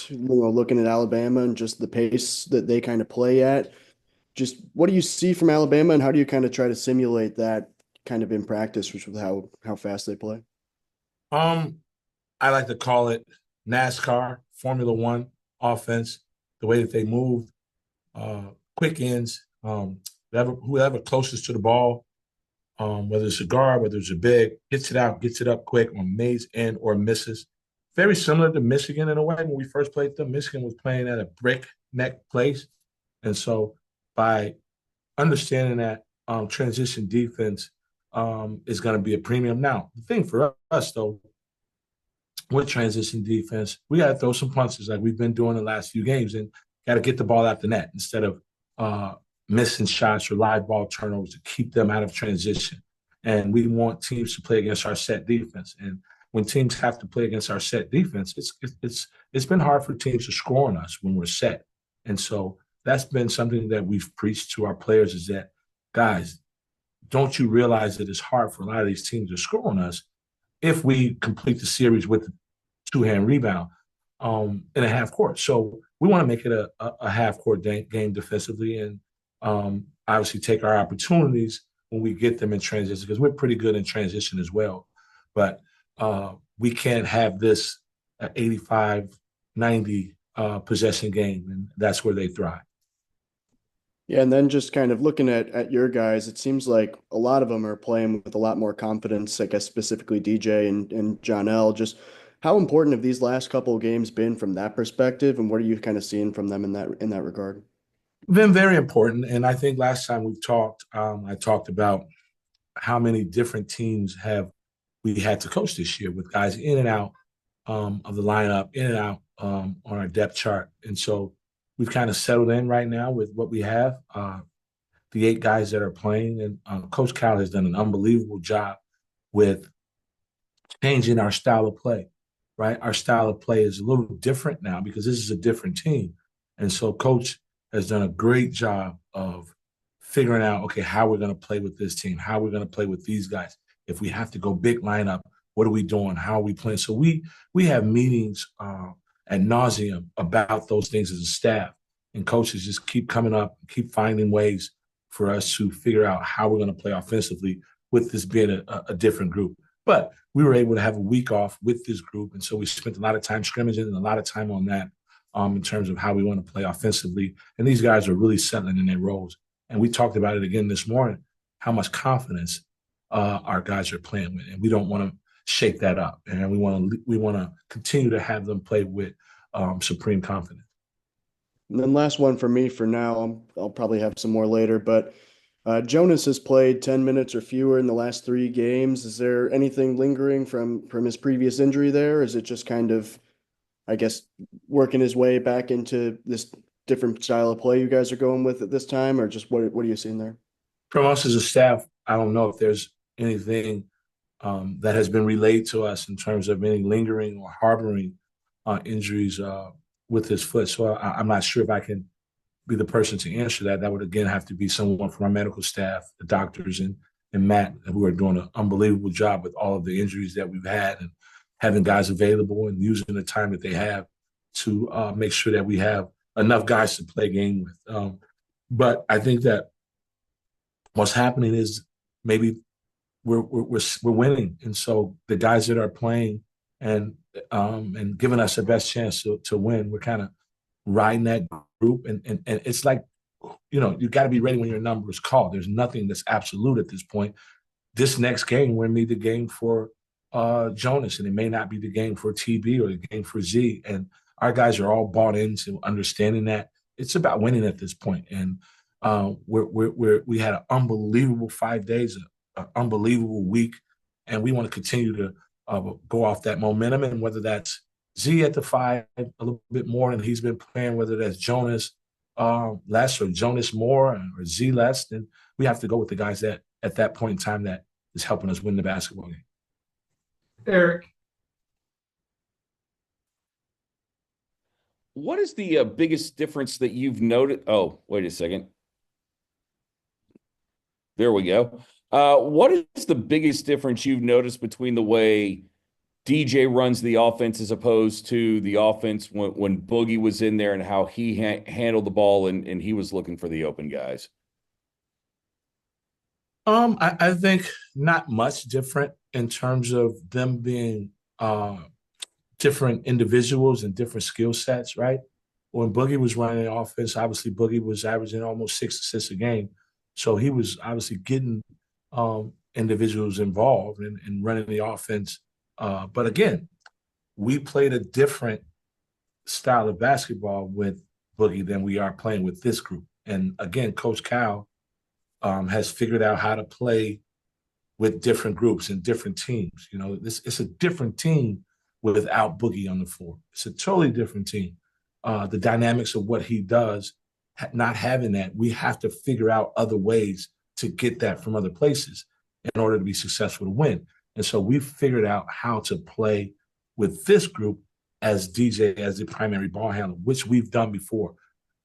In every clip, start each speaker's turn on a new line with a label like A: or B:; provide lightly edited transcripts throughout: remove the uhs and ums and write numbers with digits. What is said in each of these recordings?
A: just looking at Alabama and just the pace that they kind of play at. Just what do you see from Alabama, and how do you kind of try to simulate that kind of in practice, which with how fast they play?
B: Um, I like to call it NASCAR, Formula One offense, the way that they move, uh, quick ends, whoever closest to the ball, whether it's a guard, whether it's a big, gets it out, gets it up quick on maze end or misses. Very similar to Michigan in a way. When we first played them, Michigan was playing at a brick neck place. And so by understanding that transition defense is going to be a premium. Now, the thing for us, though, with transition defense, we got to throw some punches like we've been doing the last few games and got to get the ball out the net instead of uh, missing shots or live ball turnovers to keep them out of transition. And we want teams to play against our set defense. And when teams have to play against our set defense, it's been hard for teams to score on us when we're set. And so that's been something that we've preached to our players is that, guys, don't you realize that it's hard for a lot of these teams to score on us if we complete the series with the two-hand rebound in a half court. So we want to make it a half court game defensively and obviously take our opportunities when we get them in transition because we're pretty good in transition as well. But we can't have this 85, 90 possession game, and that's where they thrive.
A: Yeah, and then just kind of looking at your guys, it seems like a lot of them are playing with a lot more confidence, I guess specifically DJ and John L. Just how important have these last couple of games been from that perspective, and what are you kind of seeing from them in that regard?
B: Been very important, and I think last time we talked, I talked about how many different teams have we had to coach this year with guys in and out of the lineup, in and out on our depth chart. And so we've kind of settled in right now with what we have, the 8 guys that are playing. And Coach Cal has done an unbelievable job with changing our style of play, right? Our style of play is a little different now because this is a different team. And so Coach has done a great job of figuring out, okay, how we're going to play with this team, how we're going to play with these guys. If we have to go big lineup, what are we doing? How are we playing? So we have meetings ad nauseum about those things as a staff, and coaches just keep coming up, keep finding ways for us to figure out how we're going to play offensively with this being a different group. But we were able to have a week off with this group, and so we spent a lot of time scrimmaging and a lot of time on that in terms of how we want to play offensively. And these guys are really settling in their roles. And we talked about it again this morning, how much confidence our guys are playing with, and we don't want to shake that up. And we want to continue to have them play with supreme confidence.
A: And then last one for me for now. I'll probably have some more later, but Jonas has played 10 minutes or fewer in the last three games. Is there anything lingering from his previous injury there? Or is it just kind of, I guess, working his way back into this different style of play you guys are going with at this time, or just what are you seeing there?
B: From us as a staff, I don't know if there's anything that has been relayed to us in terms of any lingering or harboring injuries with his foot. So I'm not sure if I can be the person to answer that. That would again have to be someone from our medical staff, the doctors, and Matt, who are doing an unbelievable job with all of the injuries that we've had and having guys available and using the time that they have to make sure that we have enough guys to play game with. But I think that what's happening is maybe we're winning, and so the guys that are playing and giving us the best chance to win, we're kind of riding that group, and it's like you got to be ready when your number is called. There's nothing that's absolute at this point. This next game will be the game for Jonas, and it may not be the game for TB or the game for Z. And our guys are all bought into understanding that it's about winning at this point. And we had an unbelievable 5 days, an unbelievable week, and we want to continue to go off that momentum. And whether that's Z at the 5 a little bit more than he's been playing, whether that's Jonas less or Jonas more or Z less, then we have to go with the guys that at that point in time that is helping us win the basketball game.
C: Eric,
D: what is the biggest difference that you've noted? Oh, wait a second. There we go. What is the biggest difference you've noticed between the way DJ runs the offense as opposed to the offense when Boogie was in there and how he handled the ball and he was looking for the open guys?
B: I think not much different in terms of them being different individuals and different skill sets, right? When Boogie was running the offense, obviously Boogie was averaging almost 6 assists a game. So he was obviously getting individuals involved in running the offense. But again, we played a different style of basketball with Boogie than we are playing with this group. And again, Coach Cal has figured out how to play with different groups and different teams. You know, it's a different team without Boogie on the floor. It's a totally different team. The dynamics of what he does, not having that, we have to figure out other ways to get that from other places in order to be successful to win. And so we figured out how to play with this group as DJ as the primary ball handler, which we've done before.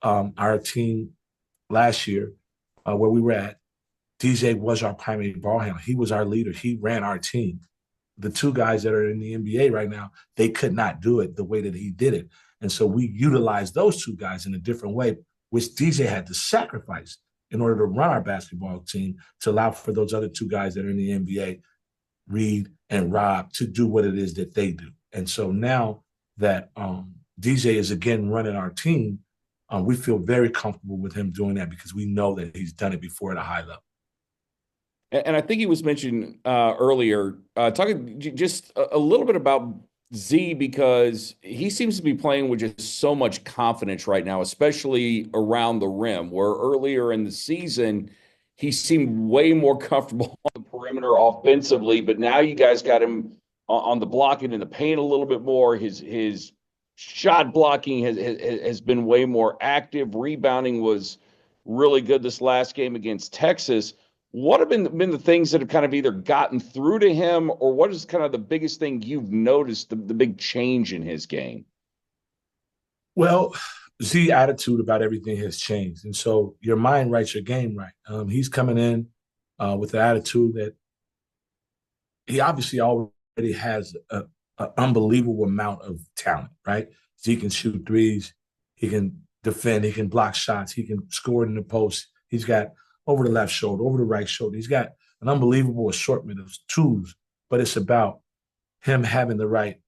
B: Our team last year, where we were at, DJ was our primary ball handler. He was our leader. He ran our team. The two guys that are in the NBA right now, they could not do it the way that he did it. And so we utilized those two guys in a different way, which DJ had to sacrifice in order to run our basketball team to allow for those other two guys that are in the NBA, Reed and Rob, to do what it is that they do. And so now that DJ is again running our team, we feel very comfortable with him doing that because we know that he's done it before at a high level.
D: And I think he was mentioned earlier, talking just a little bit about Z, because he seems to be playing with just so much confidence right now, especially around the rim, where earlier in the season, he seemed way more comfortable on the perimeter offensively. But now you guys got him on the blocking in the paint a little bit more. His shot blocking has been way more active. Rebounding was really good this last game against Texas. What have been the things that have kind of either gotten through to him, or what is kind of the biggest thing you've noticed, the big change in his game?
B: Well, Z attitude about everything has changed. And so your mind writes your game right. He's coming in with the attitude that he obviously already has an unbelievable amount of talent, right? Z can shoot threes. He can defend. He can block shots. He can score in the post. He's got over the left shoulder, over the right shoulder. He's got an unbelievable assortment of tools, but it's about him having the right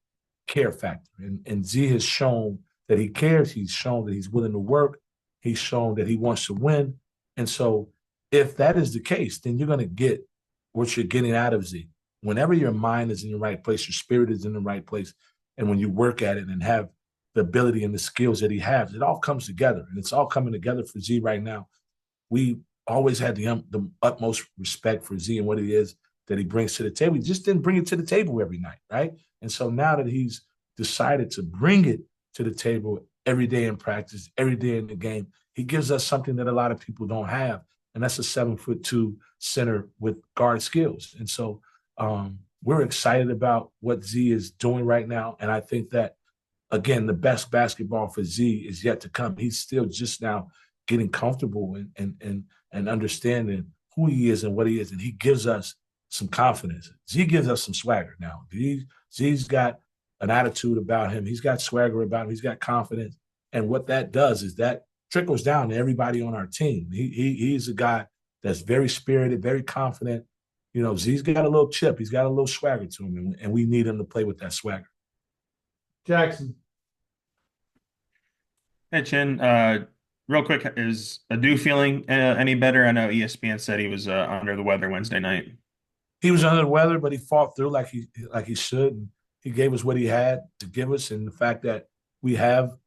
B: care factor. And Z has shown that he cares. He's shown that he's willing to work. He's shown that he wants to win. And so if that is the case, then you're going to get what you're getting out of Z. Whenever your mind is in the right place, your spirit is in the right place, and when you work at it and have the ability and the skills that he has, it all comes together. And it's all coming together for Z right now. We always had the utmost respect for Z and what he is that he brings to the table. He just didn't bring it to the table every night, right? And so now that he's decided to bring it to the table every day in practice, every day in the game, he gives us something that a lot of people don't have, and that's a 7'2" center with guard skills. And so we're excited about what Z is doing right now, and I think that, again, the best basketball for Z is yet to come. He's still just now getting comfortable and understanding who he is and what he is. And he gives us some confidence. Z gives us some swagger now. Z's got an attitude about him. He's got swagger about him. He's got confidence. And what that does is that trickles down to everybody on our team. He's a guy that's very spirited, very confident. You know, Z's got a little chip. He's got a little swagger to him, and we need him to play with that swagger.
C: Jackson.
E: Hey, Chin. Real quick, is Adu feeling any better? I know ESPN said he was under the weather Wednesday night.
B: He was under the weather, but he fought through like he should. And he gave us what he had to give us, and the fact that we have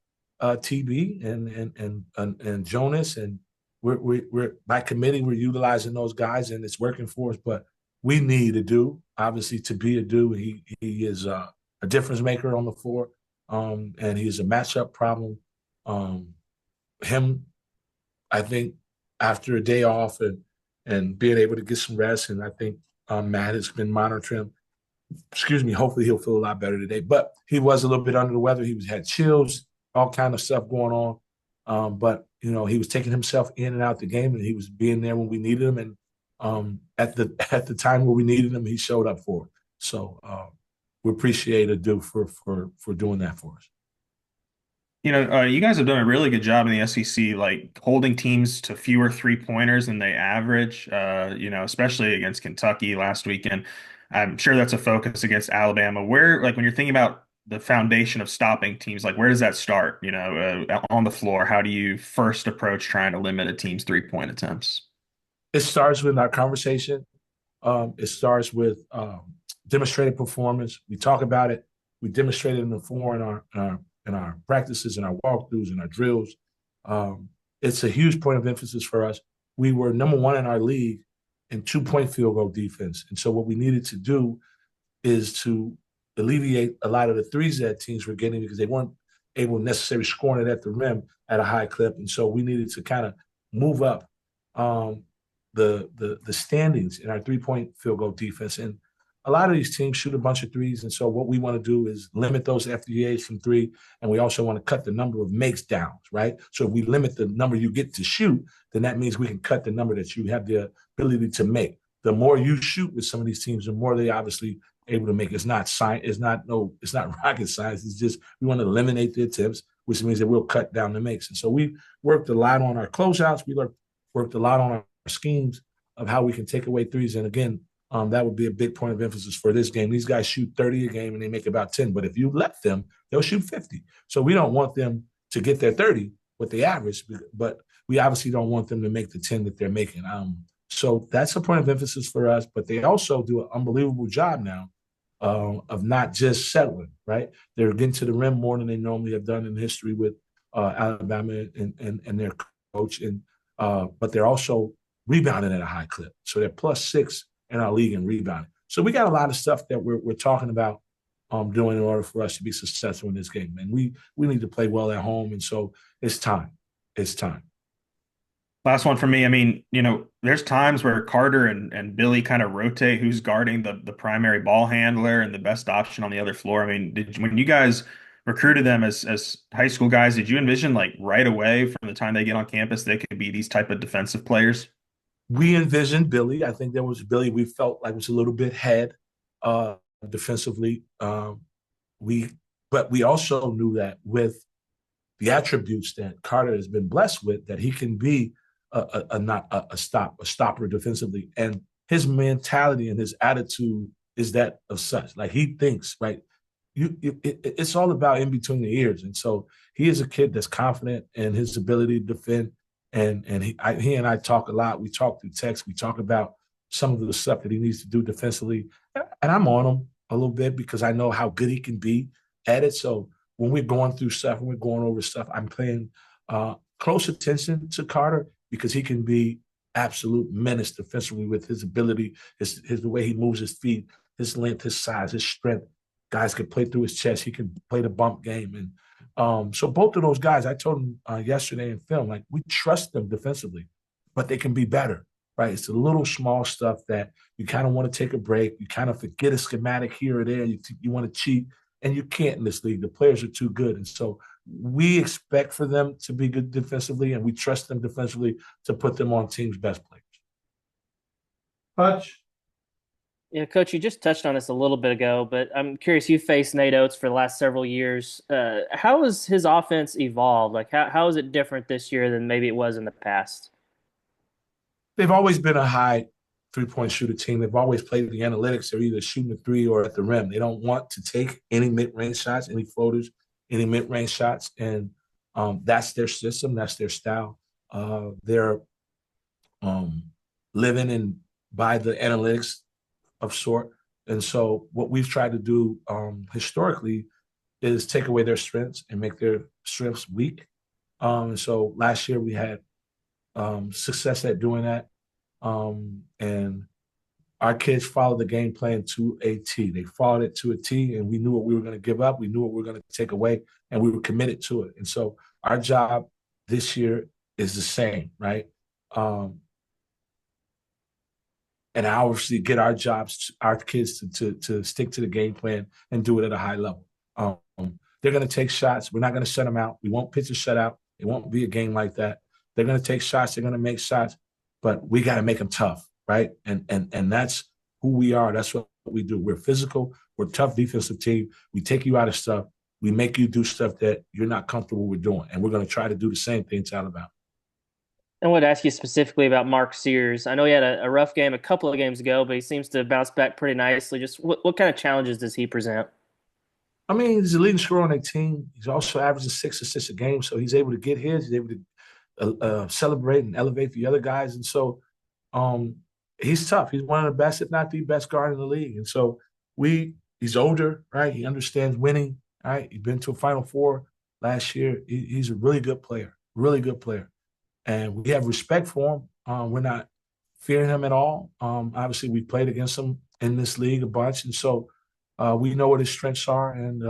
B: TB and Jonas, and we're by committee we're utilizing those guys, and it's working for us. But we need Adu, obviously, to be Adu. He is a difference maker on the floor, and he's a matchup problem. Him, I think, after a day off and being able to get some rest, and I think Matt has been monitoring him. Excuse me. Hopefully, he'll feel a lot better today. But he was a little bit under the weather. He had chills, all kind of stuff going on. But you know, he was taking himself in and out the game, and he was being there when we needed him. And at the time where we needed him, he showed up for it. So we appreciate Adu for doing that for us.
E: You guys have done a really good job in the SEC, like holding teams to fewer 3-pointers than they average, especially against Kentucky last weekend. I'm sure that's a focus against Alabama. Where, like, when you're thinking about the foundation of stopping teams, like, where does that start? On the floor, how do you first approach trying to limit a team's 3-point attempts?
B: It starts with our conversation. It starts with demonstrated performance. We talk about it. We demonstrate it in the floor in our practices, in our walkthroughs, in our drills. It's a huge point of emphasis for us. We were number one in our league in 2-point field goal defense. And so what we needed to do is to alleviate a lot of the threes that teams were getting because they weren't able necessarily scoring it at the rim at a high clip. And so we needed to kind of move up the standings in our 3-point field goal defense. And a lot of these teams shoot a bunch of threes. And so what we want to do is limit those FDAs from 3. And we also want to cut the number of makes downs, right? So if we limit the number you get to shoot, then that means we can cut the number that you have the ability to make. The more you shoot with some of these teams, the more they obviously able to make. It's not science. It's not rocket science. It's just we want to eliminate the attempts, which means that we'll cut down the makes. And so we worked a lot on our closeouts. We worked a lot on our schemes of how we can take away threes. And again, that would be a big point of emphasis for this game. These guys shoot 30 a game and they make about 10. But if you let them, they'll shoot 50. So we don't want them to get their 30, what they average, but we obviously don't want them to make the 10 that they're making. So that's a point of emphasis for us. But they also do an unbelievable job now of not just settling, right? They're getting to the rim more than they normally have done in history with Alabama and their coach. But they're also rebounding at a high clip. So they're +6 in our league in rebounding. So we got a lot of stuff that we're talking about doing in order for us to be successful in this game. And we need to play well at home. And so it's time. It's time.
E: Last one for me. I mean, there's times where Carter and Billy kind of rotate who's guarding the primary ball handler and the best option on the other floor. I mean, when you guys recruited them as high school guys, did you envision, like, right away from the time they get on campus they could be these type of defensive players?
B: We envisioned Billy. I think there was Billy we felt like was a little bit ahead defensively. But we also knew that with the attributes that Carter has been blessed with, that he can be a stopper defensively. And his mentality and his attitude is that of such. Like, he thinks, right? It's all about in between the ears. And so he is a kid that's confident in his ability to defend. And he and I talk a lot. We talk through text. We talk about some of the stuff that he needs to do defensively. And I'm on him a little bit because I know how good he can be at it. So when we're going through stuff, when we're going over stuff, I'm paying close attention to Carter because he can be absolute menace defensively with his ability, the way he moves his feet, his length, his size, his strength. Guys can play through his chest. He can play the bump game. And so both of those guys, I told him yesterday in film, like, we trust them defensively, but they can be better, right? It's the little small stuff that you kind of want to take a break. You kind of forget a schematic here or there. You want to cheat, and you can't in this league. The players are too good. And so we expect for them to be good defensively, and we trust them defensively to put them on teams' best players.
C: Hutch.
F: Yeah, Coach, you just touched on this a little bit ago, but I'm curious. You faced Nate Oates for the last several years. How has his offense evolved? Like, how is it different this year than maybe it was in the past?
B: They've always been a high 3-point shooter team. They've always played the analytics. They're either shooting the 3 or at the rim. They don't want to take any mid-range shots, any floaters, any mid-range shots. And that's their system. That's their style. They're living in by the analytics of sort. And so what we've tried to do historically is take away their strengths and make their strengths weak. And so last year we had success at doing that. And our kids followed the game plan to a T. They followed it to a T, and we knew what we were going to give up. We knew what we were going to take away, and we were committed to it. And so our job this year is the same, right? And obviously get our kids to stick to the game plan and do it at a high level. They're going to take shots. We're not going to shut them out. We won't pitch a shutout. It won't be a game like that. They're going to take shots. They're going to make shots, but we got to make them tough, right? And that's who we are. That's what we do. We're physical. We're a tough defensive team. We take you out of stuff. We make you do stuff that you're not comfortable with doing. And we're going to try to do the same thing to Alabama.
F: I wanted to ask you specifically about Mark Sears. I know he had a rough game a couple of games ago, but he seems to bounce back pretty nicely. Just what kind of challenges does he present?
B: I mean, he's the leading scorer on their team. He's also averaging 6 assists a game, so he's able to get his. He's able to celebrate and elevate the other guys. And so he's tough. He's one of the best, if not the best guard in the league. And so he's older, right? He understands winning, right? He's been to a Final Four last year. He's a really good player, really good player. And we have respect for him. We're not fearing him at all. Obviously, we played against him in this league a bunch. And so we know what his strengths are. And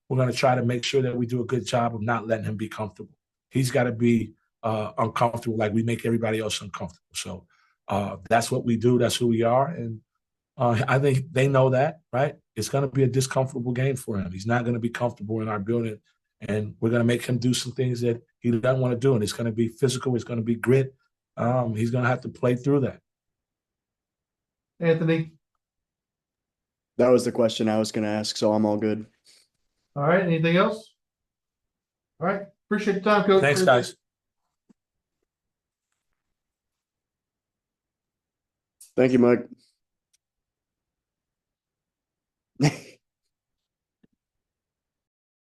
B: we're going to try to make sure that we do a good job of not letting him be comfortable. He's got to be uncomfortable like we make everybody else uncomfortable. So that's what we do. That's who we are. And I think they know that, right? It's going to be a discomfortable game for him. He's not going to be comfortable in our building. And we're going to make him do some things that he doesn't want to do. And it's going to be physical. It's going to be grit. He's going to have to play through that.
C: Anthony.
A: That was the question I was going to ask, so I'm all good.
C: All right. Anything else? All right. Appreciate the time, Coach.
B: Thanks, guys.
A: Thank you, Mike.